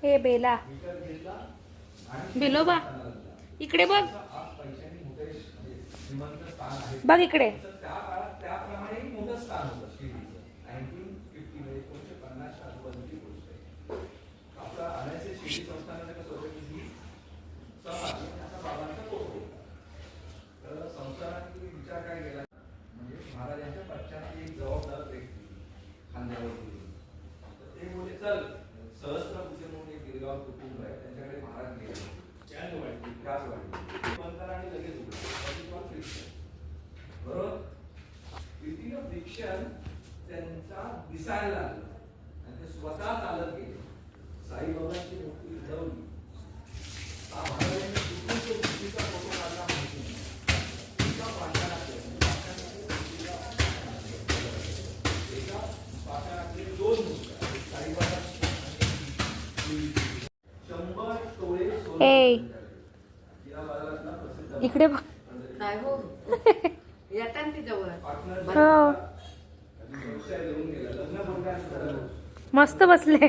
हे बेला बिलोबा इकडे बघ बघ इकडे. महाराजांच्या पश्चात एक जबाबदार व्यक्ती खांद्यावर ते बोलले चल सहस्त्रबुद्धे म्हणून एक गिरगाव कुटुंब आहे त्यांच्याकडे महाराज गेले त्याच वाटली आणि लगेच उघडलं बरोबर. द्वितीय फ्रिक्शन त्यांचा दिसायला लागलं आणि ते स्वतः चालत गेले. साईबाबांची मूर्ती घडवली. महाराजांनी कुठून तो मूर्तीचा फोटो काढला माहिती नाही. एका पाषाणातले दोन मूर्त्या साईबाबा 100 तोळे सोने इकडे बघ. काय हो येतात ती जवळ हो. मस्त बसले.